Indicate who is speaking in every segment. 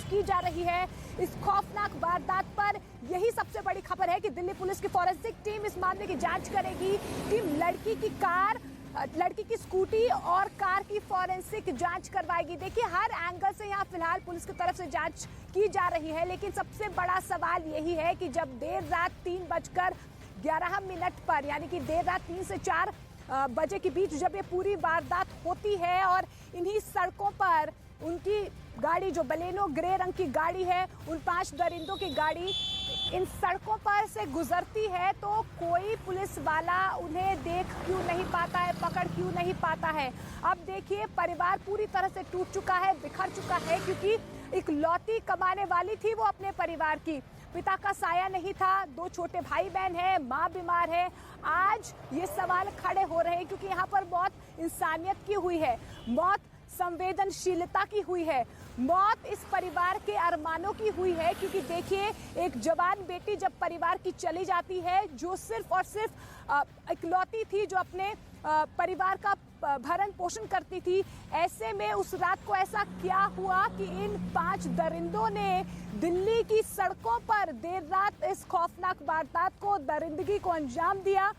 Speaker 1: की जा रही है इस खौफनाक वारदात पर। यही सबसे बड़ी खबर है कि दिल्ली पुलिस की फॉरेंसिक टीम इस मामले की जांच करेगी। टीम लड़की की स्कूटी और कार की फॉरेंसिक जांच करवाएगी। देखिए, हर एंगल से यहाँ फिलहाल पुलिस की तरफ से जांच की जा रही है, लेकिन सबसे बड़ा सवाल यही है कि जब देर रात 3:11 पर, यानी कि देर रात 3 से 4 बजे के बीच जब ये पूरी वारदात होती है और इन्हीं सड़कों पर उनकी गाड़ी, जो बलेनो ग्रे रंग की गाड़ी है, उन 5 दरिंदों की गाड़ी इन सड़कों पर से गुजरती है, तो कोई पुलिस वाला उन्हें देख क्यों नहीं पाता है, पकड़ क्यों नहीं पाता है। अब देखिए, परिवार पूरी तरह से टूट चुका है, बिखर चुका है, क्योंकि इकलौती कमाने वाली थी वो अपने परिवार की। पिता का साया नहीं था, 2 छोटे भाई बहन हैं, माँ बीमार है। आज ये सवाल खड़े हो रहे हैं क्योंकि यहाँ पर मौत इंसानियत की हुई है, मौत संवेदनशीलता की हुई है, मौत इस परिवार के अरमानों की हुई है। क्योंकि देखिए, एक जवान बेटी जब परिवार की चली जाती है, जो सिर्फ और सिर्फ इकलौती थी, जो अपने परिवार का भरण पोषण करती थी, ऐसे में उस रात को ऐसा क्या हुआ कि इन 5 दरिंदों ने दिल्ली की सड़कों पर देर रात इस खौफनाक वारदात को, दरिंदगी को अंजाम दिया।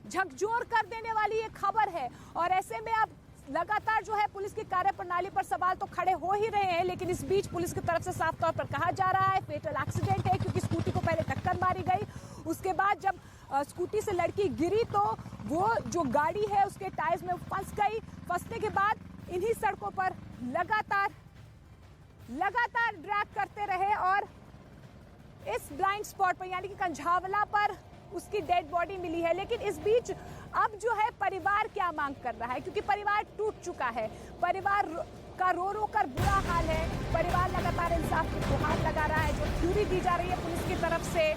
Speaker 1: झकझोर कर देने वाली ये खबर है। और ऐसे में अब लगातार जो है पुलिस की कार्यप्रणाली पर सवाल तो खड़े हो ही रहे हैं, लेकिन इस बीच पुलिस की तरफ से साफ तौर पर कहा जा रहा है फेटल एक्सीडेंट है, क्योंकि स्कूटी को पहले टक्कर मारी गई, उसके बाद जब स्कूटी से लड़की गिरी तो वो जो गाड़ी है उसके टायर्स में फंस गई। फंसने के बाद इन्हीं सड़कों पर लगातार ड्रैग करते रहे और इस ब्लाइंड स्पॉट पर, यानी कि कंझावला पर उसकी डेड बॉडी मिली है। लेकिन इस बीच अब जो है परिवार क्या मांग कर रहा है, क्योंकि परिवार टूट चुका है, परिवार का रो कर बुरा हाल है। परिवार लगातार इंसाफ की गुहार लगा रहा है, जो थ्योरी दी जा रही है पुलिस की तरफ से।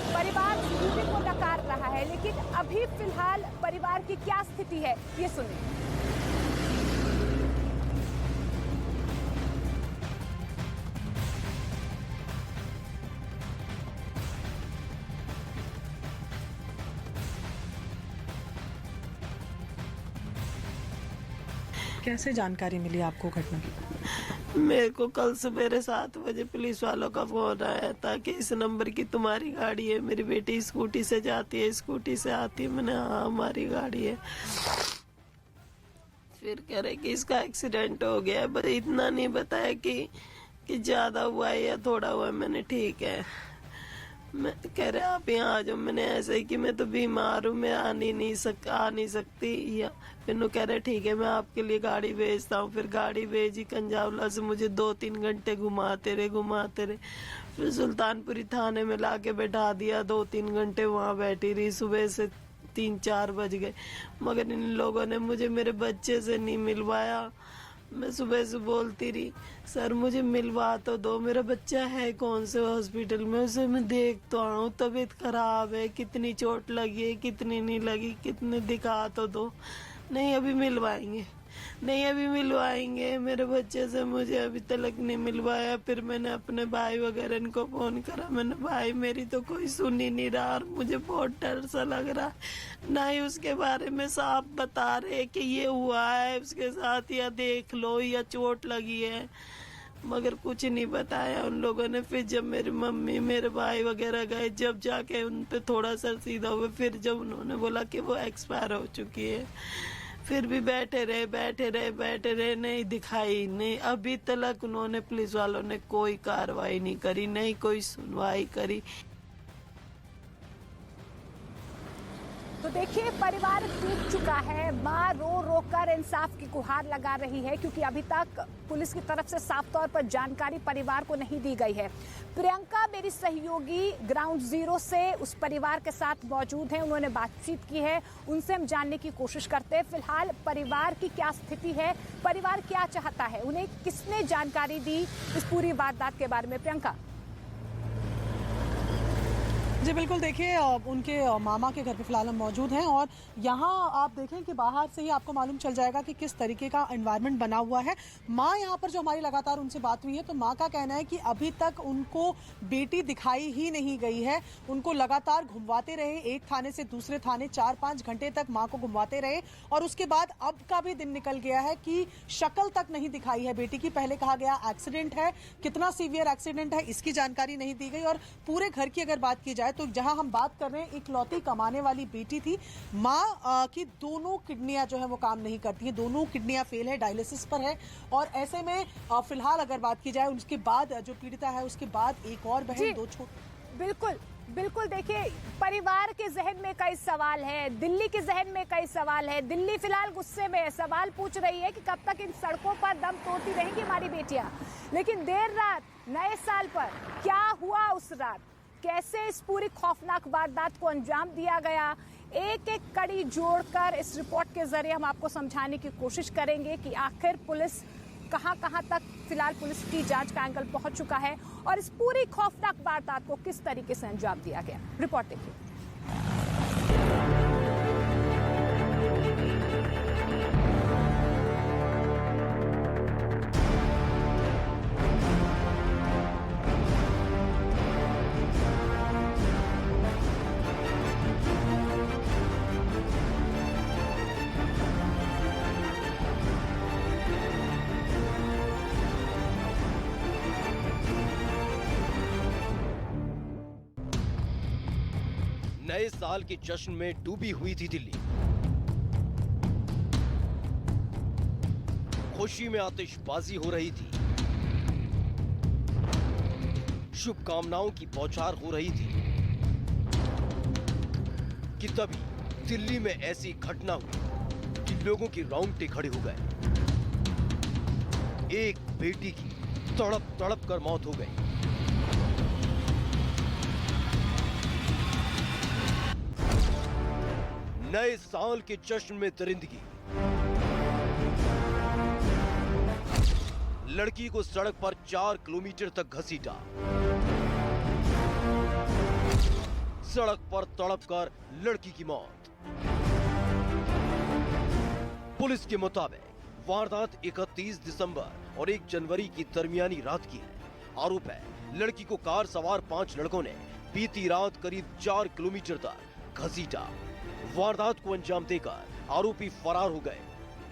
Speaker 1: परिवार स्कूटी को नकार रहा है, लेकिन अभी फिलहाल परिवार की क्या स्थिति है, ये सुनिए।
Speaker 2: कैसे जानकारी मिली आपको घटना की?
Speaker 3: मेरे को कल सवेरे 7 बजे पुलिस वालों का फोन आया था कि इस नंबर की तुम्हारी गाड़ी है, मेरी बेटी स्कूटी से जाती है, स्कूटी से आती है। मैंने हाँ, हमारी गाड़ी है। फिर कह रहे कि इसका एक्सीडेंट हो गया है, बस इतना नहीं बताया कि ज्यादा हुआ है या थोड़ा हुआ है। मैंने ठीक है, मैं कह रहे आप यहाँ आ जाओ। मैंने ऐसे ही कि मैं तो बीमार हूँ, मैं आ नहीं सकती। या फिर कह रहे ठीक है, मैं आपके लिए गाड़ी भेजता हूँ। फिर गाड़ी भेजी, कंजावला से मुझे 2-3 घंटे घुमाते रहे। फिर सुल्तानपुरी थाने में लाके बैठा दिया, 2-3 घंटे वहाँ बैठी रही। सुबह से 3-4 बज गए, मगर इन लोगों ने मुझे मेरे बच्चे से नहीं मिलवाया। मैं सुबह से बोलती रही, सर मुझे मिलवा तो दो, मेरा बच्चा है कौन से हॉस्पिटल में, उसे मैं देख तो आऊँ, तबीयत खराब है, कितनी चोट लगी है, कितनी नहीं लगी, कितने दिखा तो दो। नहीं अभी मिलवाएंगे, मेरे बच्चे से मुझे अभी तक नहीं मिलवाया। फिर मैंने अपने भाई वगैरह इनको फोन करा। मैंने भाई मेरी तो कोई सुन ही नहीं रहा और मुझे बहुत डर सा लग रहा है। ना ही उसके बारे में साफ बता रहे कि ये हुआ है उसके साथ, या देख लो, या चोट लगी है, मगर कुछ नहीं बताया उन लोगों ने। फिर जब मेरी मम्मी मेरे भाई वगैरह गए, जब जाके उन पे थोड़ा सा सीधा हुआ, फिर जब उन्होंने बोला कि वो एक्सपायर हो चुकी है, फिर भी बैठे रहे, नहीं दिखाई नहीं। अभी तक उन्होंने, पुलिस वालों ने कोई कार्रवाई नहीं करी, नहीं कोई सुनवाई करी।
Speaker 1: तो देखिए, परिवार टूट चुका है, माँ रो कर इंसाफ की गुहार लगा रही है, क्योंकि अभी तक पुलिस की तरफ से साफ तौर पर जानकारी परिवार को नहीं दी गई है। प्रियंका मेरी सहयोगी ग्राउंड जीरो से उस परिवार के साथ मौजूद हैं, उन्होंने बातचीत की है, उनसे हम जानने की कोशिश करते हैं फिलहाल परिवार की क्या स्थिति है, परिवार क्या चाहता है, उन्हें किसने जानकारी दी इस पूरी वारदात के बारे में। प्रियंका,
Speaker 2: जी बिल्कुल, देखिए उनके मामा के घर पे फिलहाल हम मौजूद हैं और यहाँ आप देखें कि बाहर से ही आपको मालूम चल जाएगा कि किस तरीके का एनवायरनमेंट बना हुआ है। माँ यहाँ पर जो हमारी लगातार उनसे बात हुई है, तो माँ का कहना है कि अभी तक उनको बेटी दिखाई ही नहीं गई है। उनको लगातार घुमवाते रहे, एक थाने से दूसरे थाने 4-5 घंटे तक माँ को घुमवाते रहे और उसके बाद अब का भी दिन निकल गया है कि शक्ल तक नहीं दिखाई है बेटी की। पहले कहा गया एक्सीडेंट है, कितना सीवियर एक्सीडेंट है इसकी जानकारी नहीं दी गई। और पूरे घर की अगर बात की जाए तो जहां हम बात कर रहे हैं, इकलौती कमाने वाली बेटी थी। माँ की दोनों किडनियां जो है वो काम नहीं करती हैं, दोनों किडनियां फेल है, डायलिसिस पर है। और ऐसे में फिलहाल अगर बात की जाए उसके बाद जो पीड़िता है उसके बाद एक और बहन, दो
Speaker 1: बिल्कुल बिल्कुल, देखिए परिवार के जहन में कई सवाल है, दिल्ली के जहन में कई सवाल है। दिल्ली फिलहाल गुस्से में है, सवाल पूछ रही है कि कब तक इन सड़कों पर दम तोड़ती रहेंगी हमारी बेटियां। लेकिन देर रात नए साल पर क्या हुआ उस रात, कैसे इस पूरी खौफनाक वारदात को अंजाम दिया गया, एक एक कड़ी जोड़कर इस रिपोर्ट के जरिए हम आपको समझाने की कोशिश करेंगे कि आखिर पुलिस कहां तक फिलहाल पुलिस की जांच का एंगल पहुंच चुका है और इस पूरी खौफनाक वारदात को किस तरीके से अंजाम दिया गया। रिपोर्ट देखिए।
Speaker 4: नए साल के जश्न में डूबी हुई थी दिल्ली। खुशी में आतिशबाजी हो रही थी, शुभकामनाओं की बौछार हो रही थी कि तभी दिल्ली में ऐसी घटना हुई कि लोगों के रोंगटे खड़े हो गए। एक बेटी की तड़प तड़प कर मौत हो गई। नए साल के जश्न में दरिंदगी। लड़की को सड़क पर 4 किलोमीटर तक घसीटा। सड़क पर तड़पकर लड़की की मौत। पुलिस के मुताबिक वारदात 31 दिसंबर और 1 जनवरी की दरमियानी रात की है। आरोप है लड़की को कार सवार 5 लड़कों ने बीती रात करीब 4 किलोमीटर तक घसीटा। वारदात को अंजाम देकर आरोपी फरार हो गए।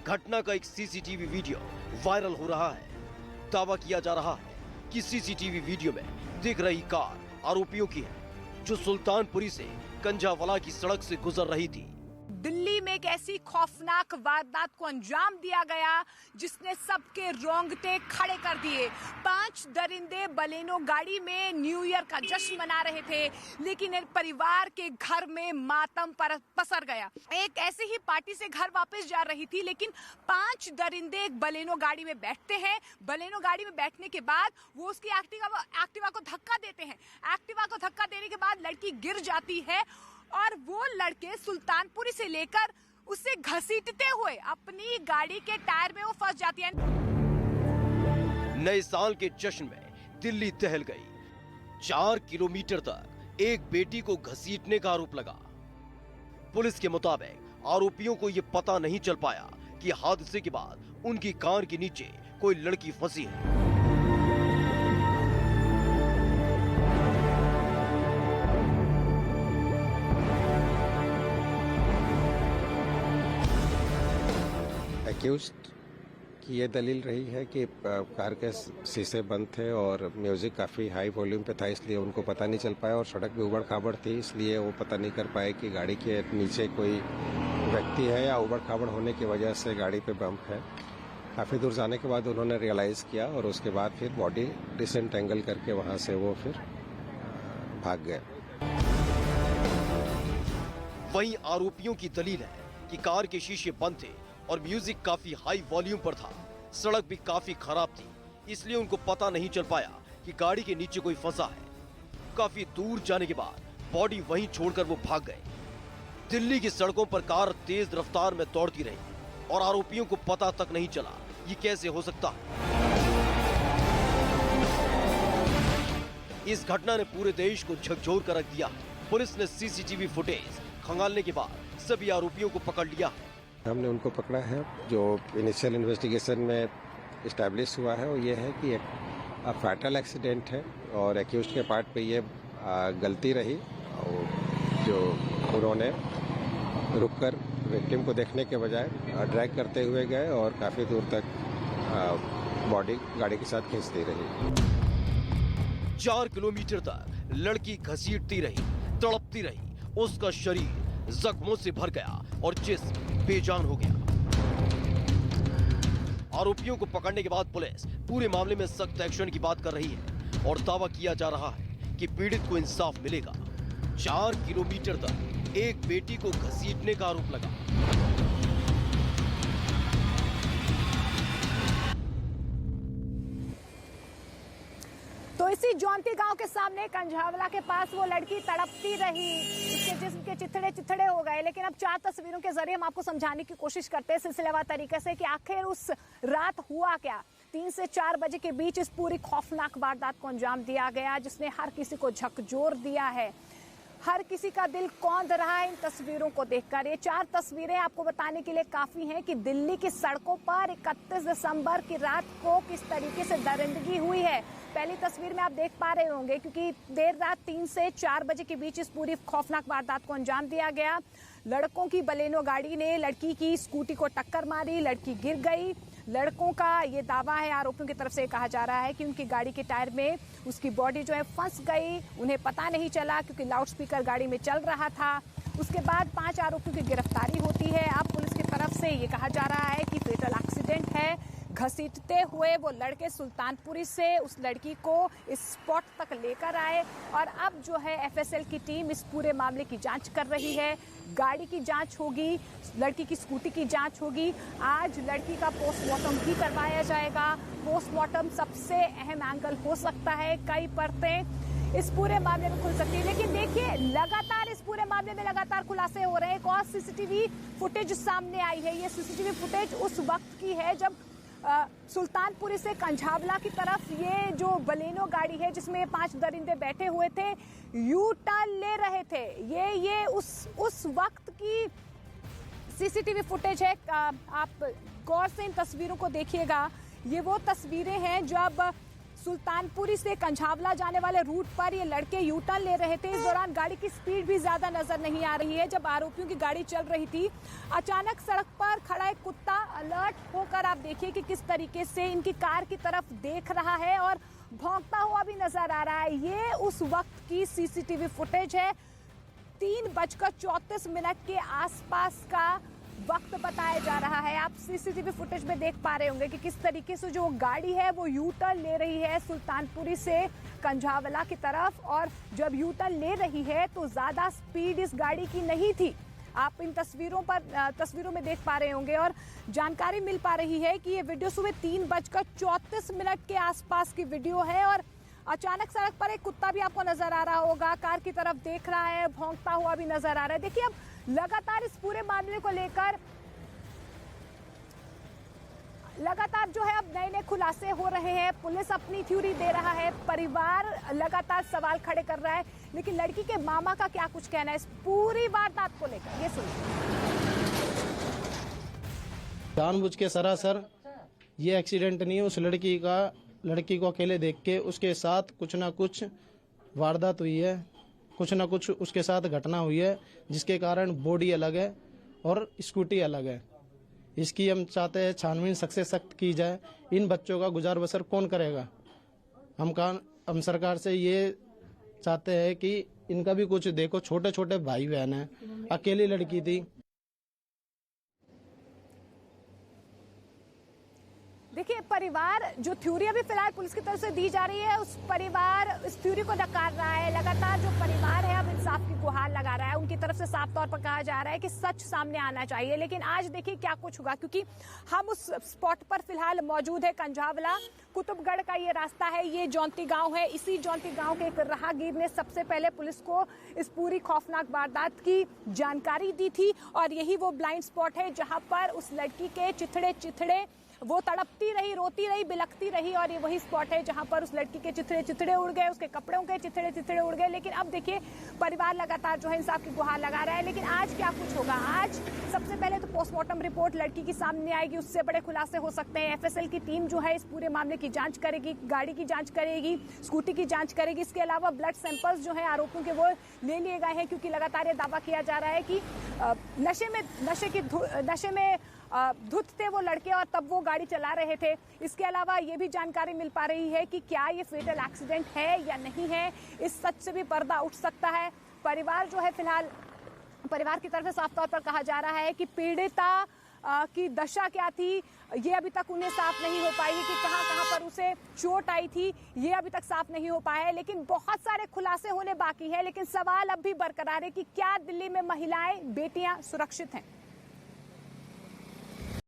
Speaker 4: घटना का एक सीसीटीवी वीडियो वायरल हो रहा है। दावा किया जा रहा है कि सीसीटीवी वीडियो में दिख रही कार आरोपियों की है, जो सुल्तानपुरी से कंझावला की सड़क से गुजर रही थी।
Speaker 1: दिल्ली में एक ऐसी खौफनाक वारदात को अंजाम दिया गया जिसने सबके रोंगटे खड़े कर दिए। 5 दरिंदे बलेनो गाड़ी में न्यू ईयर का जश्न मना रहे थे, लेकिन परिवार के घर में मातम पसर गया। एक ऐसी ही पार्टी से घर वापस जा रही थी, लेकिन 5 दरिंदे एक बलेनो गाड़ी में बैठते हैं। बलेनो गाड़ी में बैठने के बाद वो उसकी एक्टिवा को धक्का देते हैं। एक्टिवा को धक्का देने के बाद लड़की गिर जाती है और वो लड़के सुल्तानपुरी से लेकर उसे घसीटते हुए अपनी गाड़ी के टायर में वो फंस जाती है।
Speaker 4: नए साल के जश्न में दिल्ली दहल गई। 4 किलोमीटर तक एक बेटी को घसीटने का आरोप लगा। पुलिस के मुताबिक आरोपियों को यह पता नहीं चल पाया कि हादसे के बाद उनकी कार के नीचे कोई लड़की फंसी है।
Speaker 5: एक्यूज्ड की ये दलील रही है कि कार के शीशे बंद थे और म्यूजिक काफ़ी हाई वॉल्यूम पे था, इसलिए उनको पता नहीं चल पाया और सड़क भी उबड़ खाबड़ थी, इसलिए वो पता नहीं कर पाए कि गाड़ी के नीचे कोई व्यक्ति है या उबड़ खाबड़ होने की वजह से गाड़ी पे बम्प है। काफ़ी दूर जाने के बाद उन्होंने रियलाइज़ किया और उसके बाद फिर बॉडी डिसेंटेंगल करके वहाँ से वो फिर भाग गए।
Speaker 4: वहीं आरोपियों की दलील है कि कार के शीशे बंद थे और म्यूजिक काफी हाई वॉल्यूम पर था। सड़क भी काफी खराब थी, इसलिए उनको पता नहीं चल पाया कि गाड़ी के नीचे कोई फंसा है। काफी दूर जाने के बाद बॉडी वहीं छोड़कर वो भाग गए। दिल्ली की सड़कों पर कार तेज रफ्तार में दौड़ती रही और आरोपियों को पता तक नहीं चला ये कैसे हो सकता है। इस घटना ने पूरे देश को झकझोर कर रख दिया। पुलिस ने सीसीटीवी फुटेज खंगालने के बाद सभी आरोपियों को पकड़ लिया है।
Speaker 5: हमने उनको पकड़ा है। जो इनिशियल इन्वेस्टिगेशन में इस्टेब्लिश हुआ है वो ये है कि एक फैटल एक्सीडेंट है और एक्यूज्ड के पार्ट पे ये गलती रही और जो उन्होंने रुककर विक्टिम को देखने के बजाय ड्रैग करते हुए गए और काफ़ी दूर तक बॉडी गाड़ी के साथ खींचती रही।
Speaker 4: 4 किलोमीटर तक लड़की घसीटती रही, तड़पती रही, उसका शरीर जख्मों से भर गया और जिस्म बेजान हो गया। आरोपियों को पकड़ने के बाद पुलिस पूरे मामले में सख्त एक्शन की बात कर रही है और दावा किया जा रहा है कि पीड़ित को इंसाफ मिलेगा। 4 किलोमीटर तक एक बेटी को घसीटने का आरोप लगा।
Speaker 1: तो इसी जौनती गांव के सामने कंझावला के पास वो लड़की तड़पती रही, उसके जिस्म के चिथड़े चिथड़े हो गए। लेकिन अब 4 तस्वीरों के जरिए हम आपको समझाने की कोशिश करते हैं सिलसिलेवार तरीके से कि आखिर उस रात हुआ क्या। 3 से 4 बजे के बीच इस पूरी खौफनाक वारदात को अंजाम दिया गया, जिसने हर किसी को झकझोर दिया है। हर किसी का दिल कौंध रहा है इन तस्वीरों को देखकर। ये 4 तस्वीरें आपको बताने के लिए काफी हैं कि दिल्ली की सड़कों पर 31 दिसंबर की रात को किस तरीके से दरिंदगी हुई है। पहली तस्वीर में आप देख पा रहे होंगे, क्योंकि देर रात 3 से 4 बजे के बीच इस पूरी खौफनाक वारदात को अंजाम दिया गया। लड़कों की बलेनो गाड़ी ने लड़की की स्कूटी को टक्कर मारी, लड़की गिर गई। लड़कों का ये दावा है, आरोपियों की तरफ से कहा जा रहा है कि उनकी गाड़ी के टायर में उसकी बॉडी जो है फंस गई, उन्हें पता नहीं चला क्योंकि लाउडस्पीकर गाड़ी में चल रहा था। उसके बाद 5 आरोपियों की गिरफ्तारी होती है। अब पुलिस की तरफ से ये कहा जा रहा है कि फेटल एक्सीडेंट है। घसीटते हुए वो लड़के सुल्तानपुरी से उस लड़की को इस स्पॉट तक लेकर आए और अब जो है एफएसएल की टीम इस पूरे मामले की जांच कर रही है। गाड़ी की जांच होगी, लड़की की स्कूटी की जांच होगी। आज लड़की का पोस्टमार्टम भी करवाया जाएगा। पोस्टमार्टम सबसे अहम एंगल हो सकता है, कई परतें इस पूरे मामले में खुल सकती है। लेकिन देखिए, लगातार इस पूरे मामले में लगातार खुलासे हो रहे हैं। एक और सीसीटीवी फुटेज सामने आई है। ये सीसीटीवी फुटेज उस वक्त की है जब सुल्तानपुरी से कंझावला की तरफ ये जो बलेनो गाड़ी है जिसमें 5 दरिंदे बैठे हुए थे, यू टर्न ले रहे थे। ये उस वक्त की सीसीटीवी फुटेज है। आप गौर से इन तस्वीरों को देखिएगा। ये वो तस्वीरें हैं जब सुल्तानपुरी से कंझावला जाने वाले रूट पर ये लड़के यू टर्न ले रहे थे। इस दौरान गाड़ी की स्पीड भी ज्यादा नजर नहीं आ रही है। जब आरोपियों की गाड़ी चल रही थी, अचानक सड़क पर खड़ा एक कुत्ता अलर्ट होकर आप देखिए कि किस तरीके से इनकी कार की तरफ देख रहा है और भौंकता हुआ भी नजर आ रहा है। ये उस वक्त की सीसीटीवी फुटेज है। 3:34 के आसपास का वक्त बताया जा रहा है। आप सीसीटीवी फुटेज में देख पा रहे होंगे कि किस तरीके से जो गाड़ी है वो यू टर्न ले रही है सुल्तानपुरी से कंझावला की तरफ। और जब यू टर्न ले रही है तो ज्यादा स्पीड इस गाड़ी की नहीं थी। आप इन तस्वीरों में देख पा रहे होंगे और जानकारी मिल पा रही है कि ये वीडियो सुबह 3:34 के आसपास की वीडियो है। और अचानक सड़क पर एक कुत्ता भी आपको नजर आ रहा होगा, कार की तरफ देख रहा है, भौंकता हुआ भी नजर आ रहा है। देखिए, अब लगातार इस पूरे मामले को लेकर लगातार जो है अब नए खुलासे हो रहे हैं। पुलिस अपनी थ्योरी दे रहा है, परिवार लगातार सवाल खड़े कर रहा है। लेकिन लड़की के मामा का क्या कुछ कहना है इस पूरी वारदात को लेकर, ये सुनिए।
Speaker 6: जानबूझ के सरासर ये एक्सीडेंट नहीं है। उस लड़की को अकेले देख के उसके साथ कुछ ना कुछ वारदात हुई है, कुछ ना कुछ उसके साथ घटना हुई है, जिसके कारण बॉडी अलग है और स्कूटी अलग है। इसकी हम चाहते हैं छानबीन सख्त से सख्त की जाए। इन बच्चों का गुजार बसर कौन करेगा? हम सरकार से ये चाहते हैं कि इनका भी कुछ देखो। छोटे छोटे भाई बहन हैं, अकेली लड़की थी।
Speaker 1: देखिए, परिवार जो थ्योरी अभी फिलहाल पुलिस की तरफ से दी जा रही है, उस परिवार इस थ्योरी को नकार रहा है। लगातार जो परिवार है अब इंसाफ की गुहार लगा रहा है। उनकी तरफ से साफ तौर पर कहा जा रहा है कि सच सामने आना चाहिए। लेकिन आज देखिए क्या कुछ होगा, क्योंकि हम उस स्पॉट पर फिलहाल मौजूद है। कंझावला कुतुबगढ़ का ये रास्ता है, ये जौनती गांव है। इसी जौनती गांव के एक राहगीर ने सबसे पहले पुलिस को इस पूरी खौफनाक वारदात की जानकारी दी थी और यही वो ब्लाइंड स्पॉट है जहां पर उस लड़की के चिथड़े वो तड़पती रही, रोती रही, बिलखती रही और ये वही स्पॉट है जहां पर उस लड़की के चिथड़े उड़ गए, उसके कपड़ों के चिथड़े उड़ गए। लेकिन अब देखिए परिवार लगातार जो है इंसाफ की गुहार लगा रहा है। लेकिन आज क्या कुछ होगा? आज सबसे पहले तो पोस्टमार्टम रिपोर्ट लड़की की सामने आएगी, उससे बड़े खुलासे हो सकते हैं। एफएसएल की टीम जो है इस पूरे मामले की जांच करेगी, गाड़ी की जांच करेगी, स्कूटी की जांच करेगी। इसके अलावा ब्लड सैंपल्स जो है आरोपियों के वो ले लिए गए हैं, क्योंकि लगातार ये दावा किया जा रहा है कि नशे में धुत थे वो लड़के और तब वो गाड़ी चला रहे थे। इसके अलावा ये भी जानकारी मिल पा रही है कि क्या ये फेटल एक्सीडेंट है या नहीं है, इस सच से भी पर्दा उठ सकता है। परिवार जो है फिलहाल, परिवार की तरफ से साफ तौर पर कहा जा रहा है कि पीड़िता की दशा क्या थी ये अभी तक उन्हें साफ नहीं हो पाई है, कि कहां पर उसे चोट आई थी ये अभी तक साफ नहीं हो पाया है। लेकिन बहुत सारे खुलासे होने बाकी हैं। लेकिन सवाल अब भी बरकरार है कि क्या दिल्ली में महिलाएं, बेटियां सुरक्षित हैं?